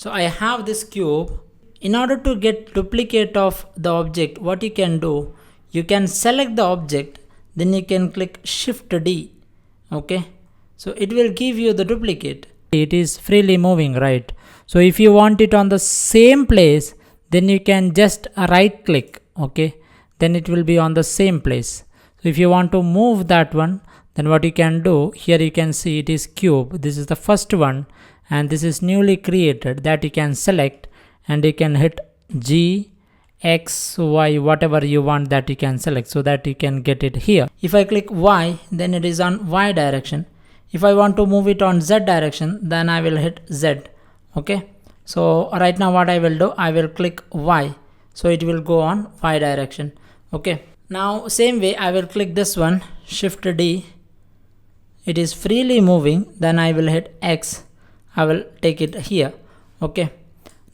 So I have this cube. In order to get duplicate of the object, what you can do, you can select the object, then you can click Shift D. Okay, so it will give you the duplicate. It is freely moving, right? So if you want it on the same place, then you can just right click. Okay, then it will be on the same place. So if you want to move that one, then what you can do, here you can see it is cube. This is the first one, and this is newly created, that you can select, and you can hit G, X, Y, whatever you want, that you can select, so that you can get it here. If I click Y, then it is on Y direction. If I want to move it on Z direction, then I will hit Z. Okay, so right now what I will do, I will click Y, so it will go on Y direction. Okay, now same way I will click this one, Shift D. It is freely moving, then I will hit X. I will take it here. Okay,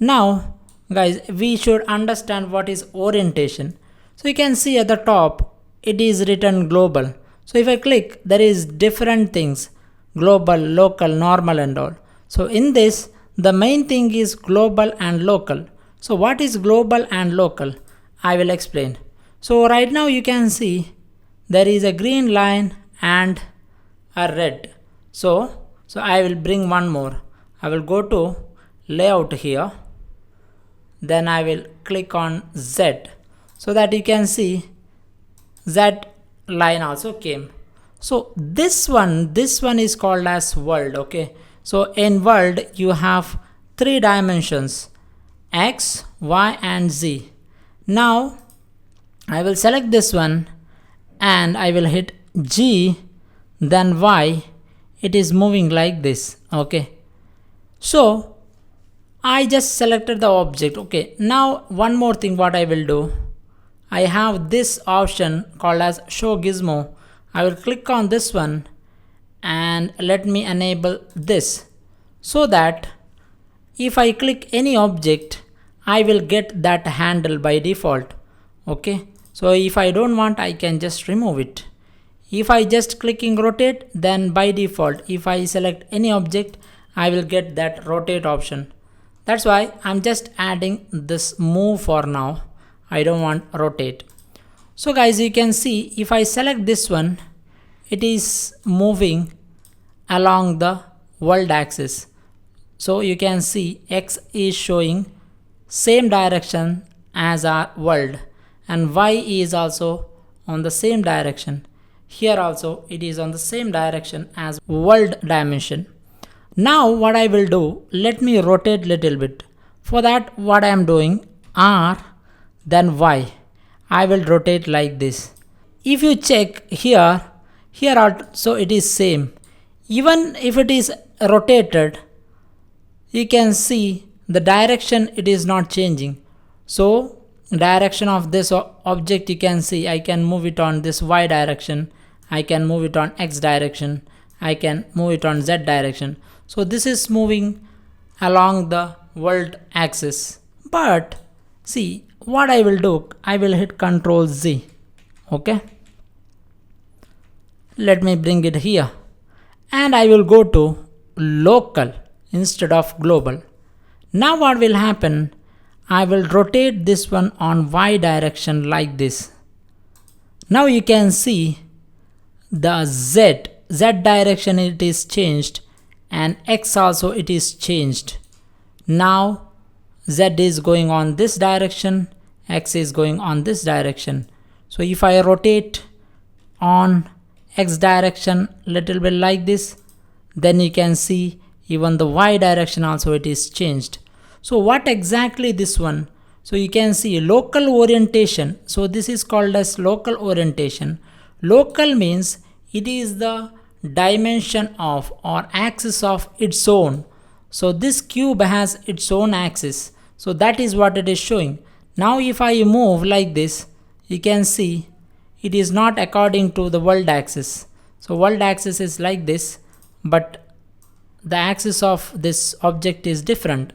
now guys, we should understand what is orientation. So you can see at the top it is written global. So if I click, there is different things, global, local, normal and all. So in this, the main thing is global and local. So what is global and local? I will explain. So right now you can see there is a green line and a red. So I will bring one more. I will go to layout here. Then I will click on Z, so that you can see Z line also came. So this one is called as world. Okay, so in world you have 3 dimensions, X, Y and Z. Now I will select this one and I will hit G, then Y. It is moving like this. Okay, so I just selected the object. Okay, now one more thing what I will do, I have this option called as show gizmo. I will click on this one and let me enable this, so that if I click any object, I will get that handle by default. Okay, so if I don't want, I can just remove it. If I just clicking rotate, then by default if I select any object, I will get that rotate option. That's why I'm just adding this move for now. I don't want rotate. So guys, you can see if I select this one, it is moving along the world axis. So you can see X is showing same direction as our world, and Y is also on the same direction. Here also it is on the same direction as world dimension. Now what I will do, let me rotate little bit. For that what I am doing, R then Y. I will rotate like this. If you check here also it is same. Even if it is rotated, you can see the direction, it is not changing. So direction of this object, you can see I can move it on this Y direction, I can move it on X direction, I can move it on Z direction. So this is moving along the world axis. But see what I will do, I will hit Ctrl Z. Okay, let me bring it here and I will go to local instead of global. Now what will happen, I will rotate this one on Y direction like this. Now you can see the Z direction, it is changed, and X also it is changed. Now Z is going on this direction, X is going on this direction. So if I rotate on X direction little bit like this, then you can see even the Y direction also it is changed. So what exactly this one? So you can see local orientation. So this is called as local orientation. Local means it is the dimension of or axis of its own. So this cube has its own axis. So that is what it is showing. Now if I move like this, you can see it is not according to the world axis. So world axis is like this, but the axis of this object is different.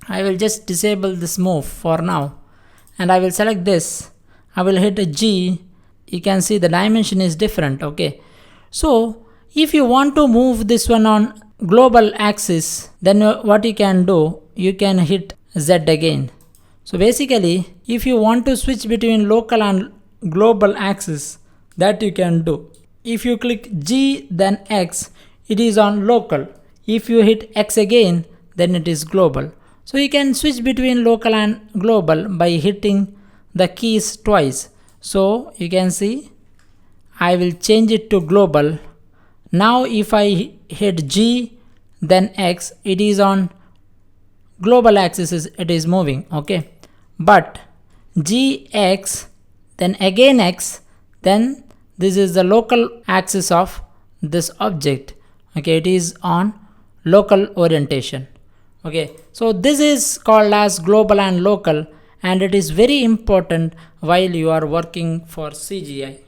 I will just disable this move for now and I will select this. I will hit a G. You can see the dimension is different. Okay, so If you want to move this one on global axis, then what you can do, you can hit Z again. So basically, if you want to switch between local and global axis, that you can do. If you click G then X, it is on local. If you hit X again, then it is global. So you can switch between local and global by hitting the keys twice. So you can see I will change it to global. Now if I hit G then X, it is on global axis, it is moving, okay. But GX then again X, then this is the local axis of this object, okay. It is on local orientation, okay. So this is called as global and local, and it is very important while you are working for CGI.